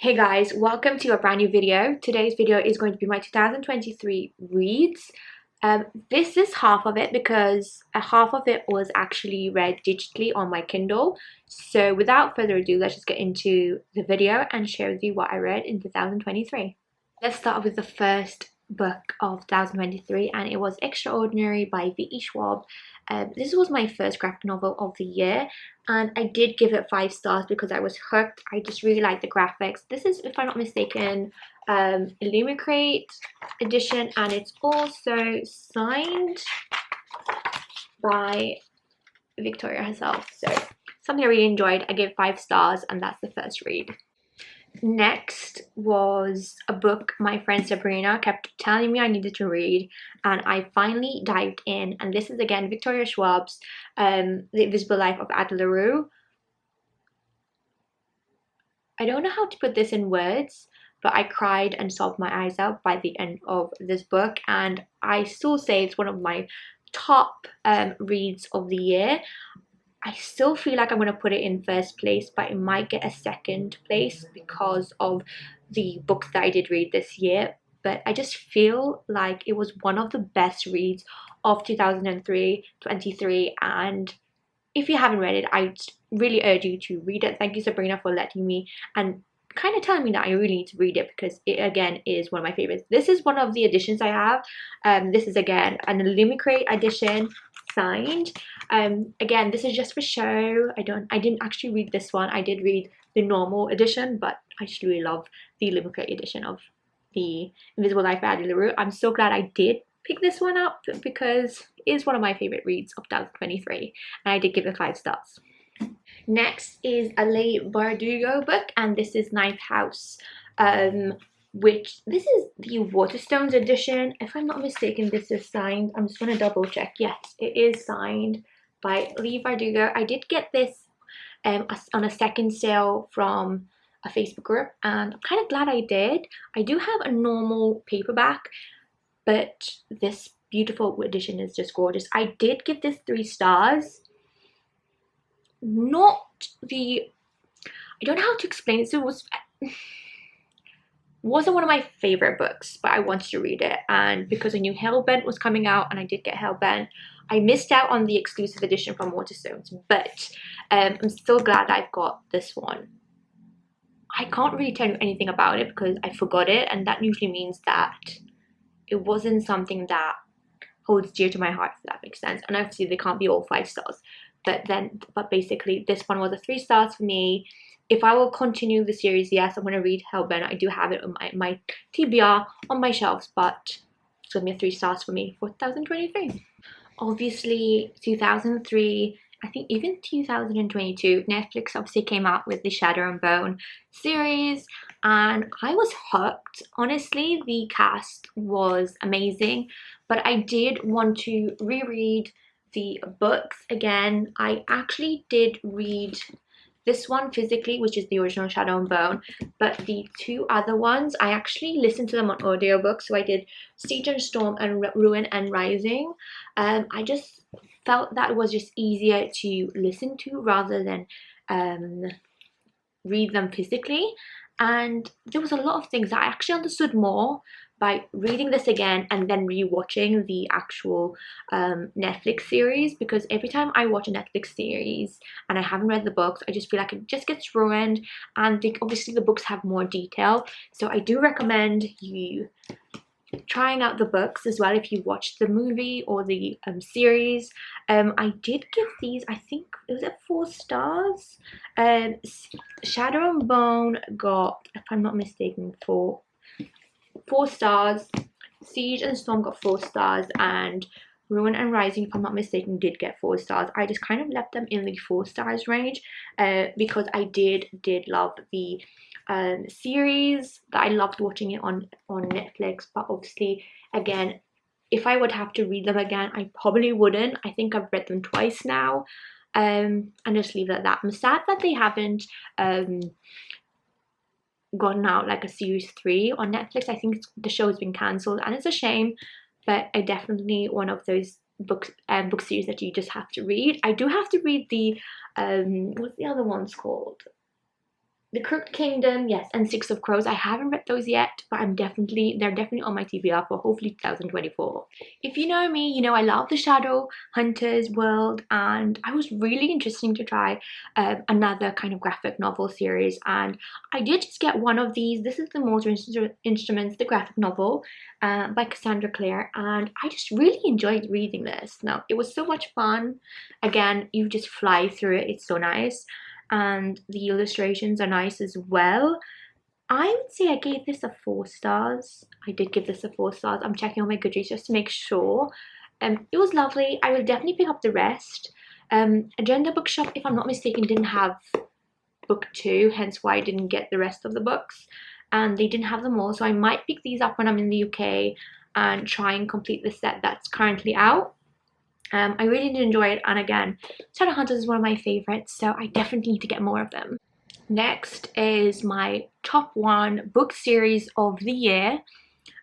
Hey guys, welcome to a brand new video. Today's video is going to be my 2023 reads. This is half of it because half of it was actually read digitally on my Kindle. So without further ado, let's just get into the video and share with you what I read in 2023. Let's start with the first book of 2023, and it was Extraordinary by V.E. Schwab. This was my first graphic novel of the year, and I did give it 5 stars because I was hooked. I just really like the graphics. This is, if I'm not mistaken, Illumicrate edition, and it's also signed by Victoria herself. So something I really enjoyed. I gave 5 stars, and that's the first read. Next was a book my friend Sabrina kept telling me I needed to read, and I finally dived in, and this is again Victoria Schwab's The Invisible Life of Ada LaRue. I don't know how to put this in words, but I cried and sobbed my eyes out by the end of this book, and I still say it's one of my top reads of the year. I still feel like I'm going to put it in first place, but it might get a second place because of the books that I did read this year. But I just feel like it was one of the best reads of 2023, and if you haven't read it, I really urge you to read it. Thank you, Sabrina, for letting me and kind of telling me that I really need to read it because it again is one of my favorites. This is one of the editions I have. This is again an Illumicrate edition, signed. Again, this is just for show. I didn't actually read this one. I did read the normal edition, but I just really love the Illumicrate edition of The Invisible Life of Ada LaRue. I'm so glad I did pick this one up because it is one of my favorite reads of 2023, and I did give it 5 stars. Next is a Leigh Bardugo book, and this is Ninth House, which this is the Waterstones edition. If I'm not mistaken, this is signed. I'm just going to double check. Yes, it is signed by Leigh Bardugo. I did get this on a second sale from a Facebook group, and I'm kind of glad I did. I do have a normal paperback, but this beautiful edition is just gorgeous. I did give this 3 stars. Not the, I don't know how to explain this. It wasn't one of my favorite books, but I wanted to read it, and because I knew Hellbent was coming out and I did get Hellbent, I missed out on the exclusive edition from Waterstones, but I'm still glad I've got this one. I can't really tell you anything about it because I forgot it, and that usually means that it wasn't something that holds dear to my heart, if that makes sense. And obviously they can't be all 5 stars, but basically this one was a 3 stars for me. If I will continue the series, yes, I'm going to read Hellbent. I do have it on my TBR on my shelves, but it's going to be a 3 stars for me for 2023. Obviously 2003, I think even 2022, Netflix obviously came out with the Shadow and Bone series, and I was hooked. Honestly, the cast was amazing, but I did want to reread the books again. I actually did read this one physically, which is the original Shadow and Bone, but the 2 other ones, I actually listened to them on audiobook. So I did Siege and Storm and Ruin and Rising. I just felt that it was just easier to listen to rather than read them physically, and there was a lot of things that I actually understood more by reading this again and then rewatching the actual Netflix series, because every time I watch a Netflix series and I haven't read the books, I just feel like it just gets ruined, and obviously the books have more detail. So I do recommend you trying out the books as well if you watched the movie or the series. I did give these, I think it was at 4 stars. Shadow and Bone got, if I'm not mistaken, 4 stars. Siege and Storm got 4 stars, and Ruin and Rising, if I'm not mistaken, did get 4 stars. I just kind of left them in the 4 stars range because I did love the series, that I loved watching it on Netflix. But obviously, again, if I would have to read them again, I probably wouldn't. I think I've read them twice now, and just leave it at that. I'm sad that they haven't gotten out like a series 3 on Netflix. I think the show has been cancelled, and it's a shame, but I definitely one of those book series that you just have to read. I do have to read the what's the other one's called? The Crooked Kingdom, yes, and Six of Crows. I haven't read those yet, but they're definitely on my TBR for hopefully 2024. If you know me, you know I love the Shadow Hunters world, and I was really interested to try another kind of graphic novel series, and I did just get one of these. This is the Mortal Instruments, the graphic novel by Cassandra Clare, and I just really enjoyed reading this. Now, it was so much fun. Again, you just fly through it. It's so nice. And the illustrations are nice as well. I would say I gave this a 4 stars. I did give this a 4 stars. I'm checking on my Goodreads just to make sure. It was lovely. I will definitely pick up the rest. Agenda Bookshop, if I'm not mistaken, didn't have book 2, hence why I didn't get the rest of the books. And they didn't have them all, so I might pick these up when I'm in the UK and try and complete the set that's currently out. I really did enjoy it, and again, Shadowhunters is one of my favorites, so I definitely need to get more of them. Next is my top 1 book series of the year.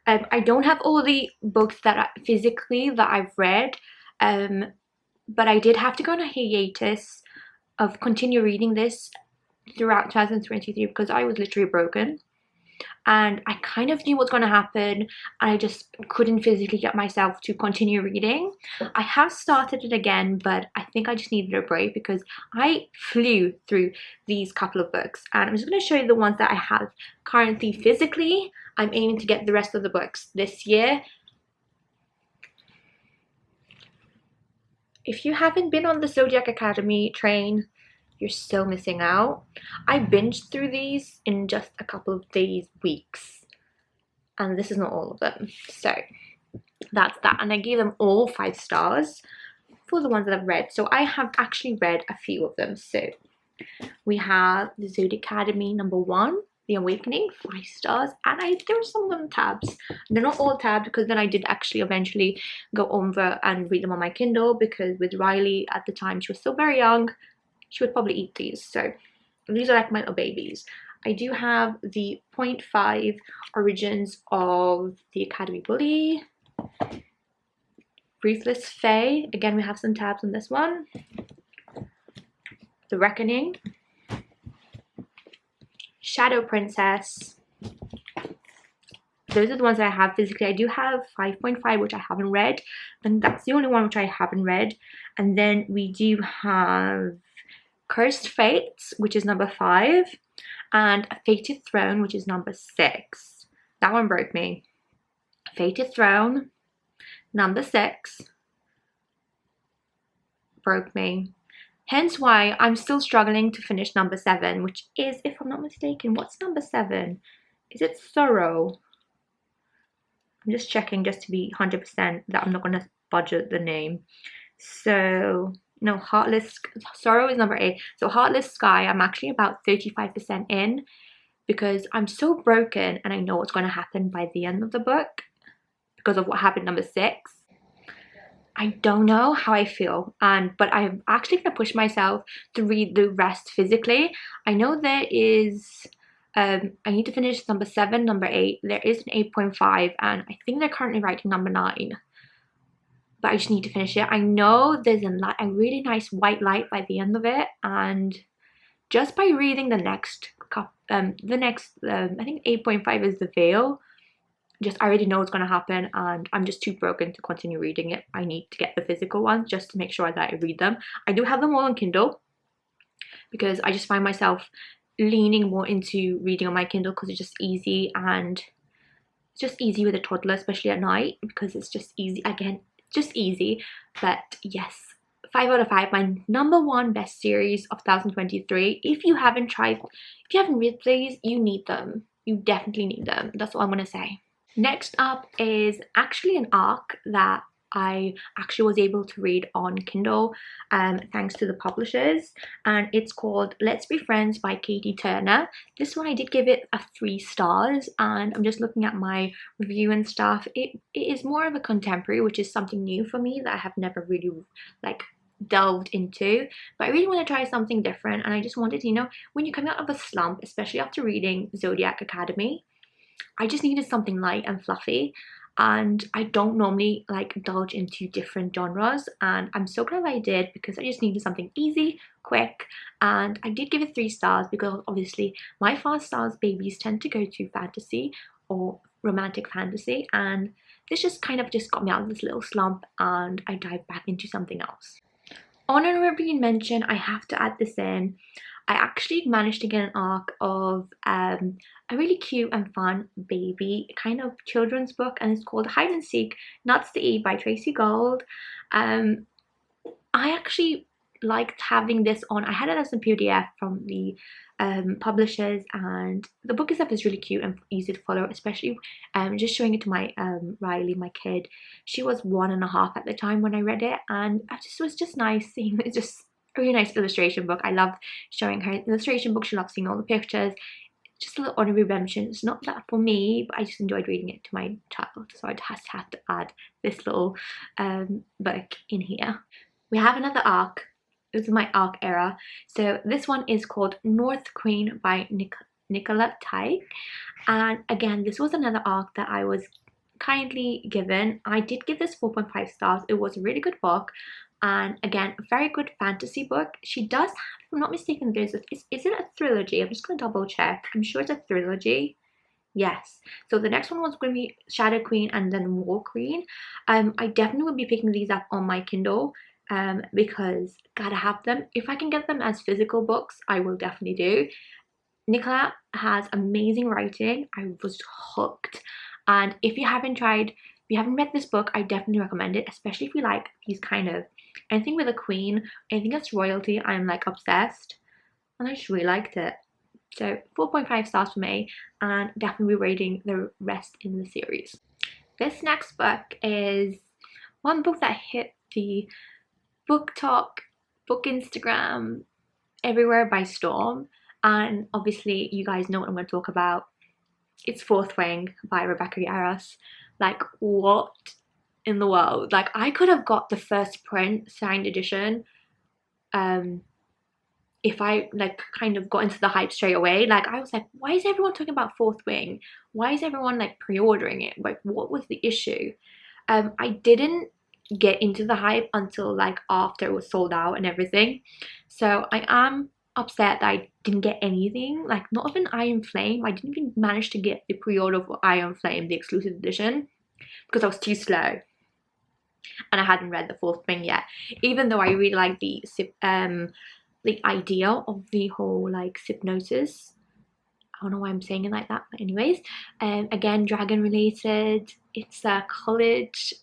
I don't have all the books that physically that I've read, but I did have to go on a hiatus of continue reading this throughout 2023 because I was literally broken. And I kind of knew what's going to happen, and I just couldn't physically get myself to continue reading. I have started it again, but I think I just needed a break because I flew through these couple of books, and I'm just going to show you the ones that I have currently physically. I'm aiming to get the rest of the books this year. If you haven't been on the Zodiac Academy train, you're still missing out. I binged through these in just a couple of days, weeks, and this is not all of them. So that's that, and I gave them all 5 stars for the ones that I've read. So I have actually read a few of them. So we have the Zodiac Academy #1, The Awakening, 5 stars, and there were some of them tabs. They're not all tabbed because then I did actually eventually go over and read them on my Kindle, because with Riley at the time, she was still very young. She would probably eat these, so these are like my little babies. I do have the 0.5 Origins of the Academy Bully, Ruthless Fae, again we have some tabs on this one, The Reckoning, Shadow Princess. Those are the ones that I have physically. I do have 5.5, which I haven't read, and that's the only one which I haven't read. And then we do have Cursed Fates, which is #5, and Fated Throne, which is #6. That one broke me. Fated Throne, #6, broke me. Hence why I'm still struggling to finish #7, which is, if I'm not mistaken, what's #7? Is it Sorrow? I'm just checking just to be 100% that I'm not going to budget the name. So no, Heartless Sorrow is #8. So Heartless Sky, I'm actually about 35% in because I'm so broken and I know what's going to happen by the end of the book because of what happened #6. I don't know how I feel, but I'm actually going to push myself to read the rest physically. I know there is I need to finish #7, #8. There is an 8.5, and I think they're currently writing #9. But I just need to finish it. I know there's a really nice white light by the end of it, and just by reading the next, I think 8.5 is the Veil. I already know what's going to happen, and I'm just too broken to continue reading it. I need to get the physical ones just to make sure that I read them. I do have them all on Kindle because I just find myself leaning more into reading on my Kindle because it's just easy, and it's just easy with a toddler, especially at night, because it's just easy. Again, just easy. But yes, 5 out of 5, my #1 best series of 2023. If you haven't read these, you need them. You definitely need them. That's all I'm gonna say. Next up is actually an arc that I actually was able to read on Kindle thanks to the publishers, and it's called Let's Be Friends by Katie Turner. This one I did give it a 3 stars, and I'm just looking at my review and stuff. It is more of a contemporary, which is something new for me that I have never really delved into, but I really want to try something different, and I just wanted to, when you come out of a slump, especially after reading Zodiac Academy, I just needed something light and fluffy, and I don't normally like indulge into different genres, and I'm so glad I did because I just needed something easy, quick, and I did give it 3 stars because obviously my 5 stars babies tend to go to fantasy or romantic fantasy, and this just kind of just got me out of this little slump and I dived back into something else. Honorably mention, I have to add this in. I actually managed to get an arc of a really cute and fun baby kind of children's book, and it's called Hide and Seek Nuts to Eat by Tracy Gold. Um, I actually liked having this on. I had it as a PDF from the publishers, and the book itself is really cute and easy to follow, especially just showing it to my Riley, my kid. She was 1.5 at the time when I read it, and it was just nice seeing it's just a really nice illustration book. I loved showing her illustration book. She loved seeing all the pictures. Just a little honorary mention. It's not that for me, but I just enjoyed reading it to my child, so I just had to add this little book in here. We have another arc. This is my arc era. So this one is called North Queen by Nicola Tyke. And again, this was another arc that I was kindly given. I did give this 4.5 stars. It was a really good book. And again, a very good fantasy book. She does have, if I'm not mistaken, is it a trilogy? I'm just going to double check. I'm sure it's a trilogy. Yes. So the next one was going to be Shadow Queen and then War Queen. I definitely will be picking these up on my Kindle because gotta have them. If I can get them as physical books, I will definitely do. Nicola has amazing writing. I was hooked. And if you haven't read this book, I definitely recommend it, especially if you like these kind of anything with a queen, anything that's royalty. I'm like obsessed, and I just really liked it. So 4.5 stars for me, and definitely reading the rest in the series. This next book is one book that hit the book talk, book Instagram, everywhere by storm, and obviously you guys know what I'm going to talk about. It's Fourth Wing by Rebecca Yarros. Like, what in the world? Like, I could have got the first print signed edition if I like kind of got into the hype straight away. Like, I was like, why is everyone talking about Fourth Wing? Why is everyone like pre-ordering it? Like, what was the issue? I didn't get into the hype until like after it was sold out and everything. So I am upset that I didn't get anything, like not even Iron Flame. I didn't even manage to get the pre-order for Iron Flame, the exclusive edition, because I was too slow and I hadn't read the Fourth Wing yet. Even though I really like the idea of the whole like hypnosis. I don't know why I'm saying it like that, but anyways, again, dragon related. It's a college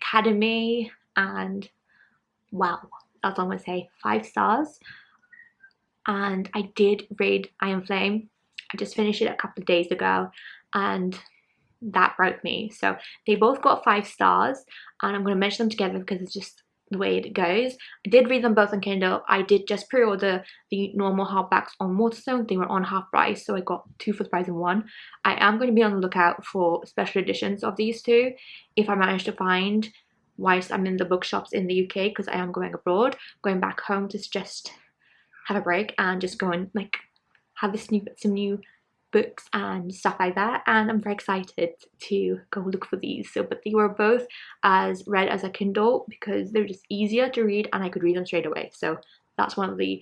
academy, and wow, that's all I'm gonna say. 5 stars. And I did read Iron Flame. I just finished it a couple of days ago, and that broke me. So they both got 5 stars, and I'm gonna mention them together because it's just the way it goes. I did read them both on Kindle. I did just pre-order the normal hardbacks on Waterstone. They were on half price, so I got 2 for the price of 1. I am going to be on the lookout for special editions of these 2 if I manage to find whilst I'm in the bookshops in the UK, because I am going abroad, going back home to just have a break and just go and like have some new books and stuff like that, and I'm very excited to go look for these. So, but they were both as read as a Kindle because they're just easier to read and I could read them straight away. So that's one of the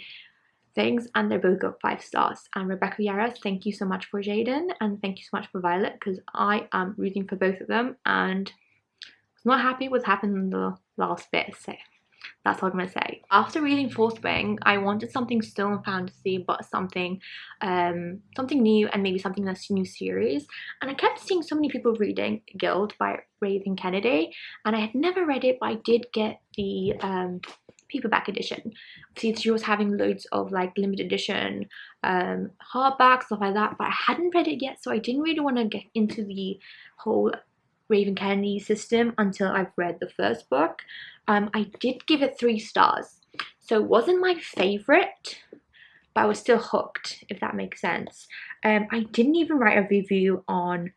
things, and they both got 5 stars. And Rebecca Yarros, thank you so much for Jaden, and thank you so much for Violet, because I am rooting for both of them and was not happy with what happened in the last bit. So that's all I'm gonna say. After reading Fourth Wing, I wanted something still in fantasy, but something new, and maybe something that's a new series. And I kept seeing so many people reading Guild by Raven Kennedy, and I had never read it, but I did get the paperback edition. See, she was having loads of like limited edition hardback, stuff like that, but I hadn't read it yet, so I didn't really want to get into the whole Raven Kennedy system until I've read the first book. I did give it 3 stars, so it wasn't my favorite, but I was still hooked, if that makes sense. I didn't even write a review on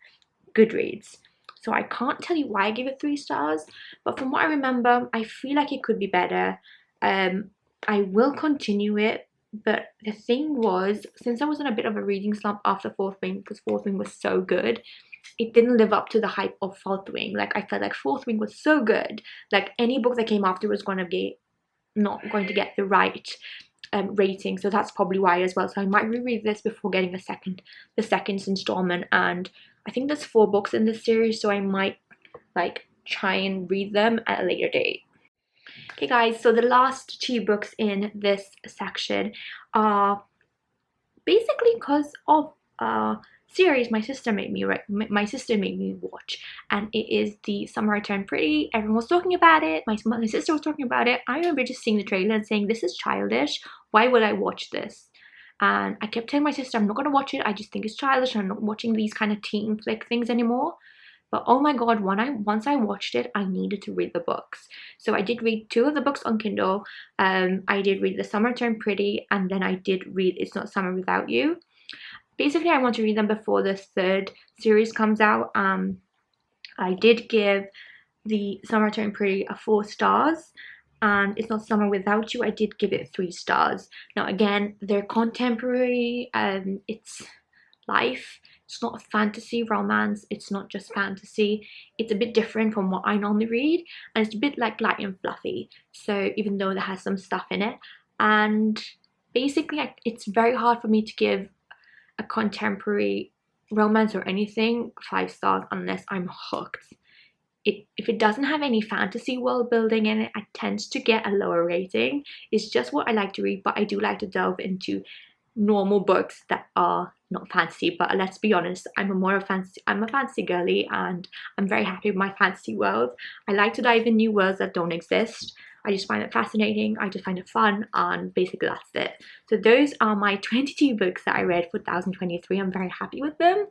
Goodreads, so I can't tell you why I gave it 3 stars, but from what I remember, I feel like it could be better. I will continue it, but the thing was, since I was in a bit of a reading slump after Fourth Wing, because Fourth Wing was so good, it didn't live up to the hype of Fourth Wing. Like, I felt like Fourth Wing was so good. Like, any book that came after was going to be not going to get the right rating, so that's probably why as well. So I might reread this before getting the second installment, and I think there's 4 books in this series, so I might like try and read them at a later date. Okay guys, so the last 2 books in this section are basically because of series my sister made me watch, and it is the Summer I Turned Pretty. Everyone was talking about it. My sister was talking about it. I remember just seeing the trailer and saying, this is childish, why would I watch this? And I kept telling my sister, I'm not going to watch it, I just think it's childish, I'm not watching these kind of teen flick things anymore. But oh my god, once I watched it, I needed to read the books. So I did read 2 of the books on Kindle. I did read The Summer Turned Pretty, and then I did read It's Not Summer Without You. Basically, I want to read them before the 3rd series comes out. I did give The Summer Turned Pretty a 4 stars, and It's Not Summer Without You, I did give it 3 stars. Now again, they're contemporary, it's life. It's not a fantasy romance, it's not just fantasy. It's a bit different from what I normally read, and it's a bit like light and fluffy. So even though there has some stuff in it, and basically it's very hard for me to give a contemporary romance or anything 5 stars unless I'm hooked. If it doesn't have any fantasy world building in it, I tend to get a lower rating. It's just what I like to read, but I do like to delve into normal books that are not fantasy. But let's be honest, I'm a fantasy girly, and I'm very happy with my fantasy world. I like to dive in new worlds that don't exist. I just find it fascinating, I just find it fun, and basically that's it. So those are my 22 books that I read for 2023. I'm very happy with them,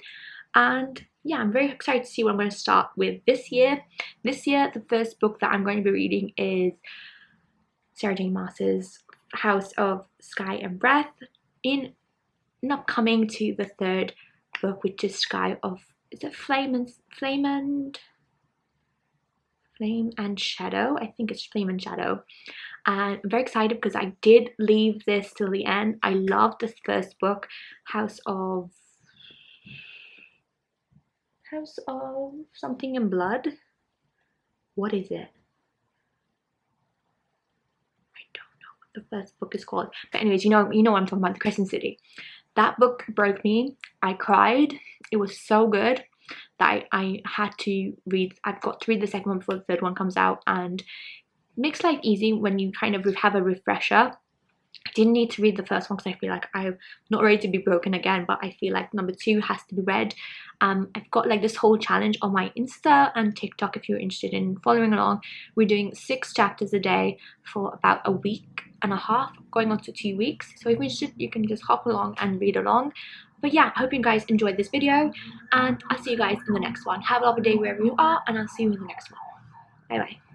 and yeah, I'm very excited to see what I'm going to start with this year. This year, the first book that I'm going to be reading is Sarah J Maas's House of Sky and Breath, in not coming to the 3rd book, which is Sky of, is it Flame and Shadow? I think it's Flame and Shadow. And I'm very excited because I did leave this till the end. I loved this first book, House of something in blood. What is it? I don't know what the first book is called. But anyways, you know what I'm talking about, The Crescent City. That book broke me. I cried. It was so good that I had to read. I've got to read the second one before the 3rd one comes out, and it makes life easy when you kind of have a refresher. I didn't need to read the first one because I feel like I'm not ready to be broken again, but I feel like number 2 has to be read. I've got like this whole challenge on my Insta and TikTok if you're interested in following along. We're doing 6 chapters a day for about a week and a half, going on to 2 weeks. So if you're interested, you can just hop along and read along. But yeah, I hope you guys enjoyed this video, and I'll see you guys in the next one. Have a lovely day wherever you are, and I'll see you in the next one. Bye bye.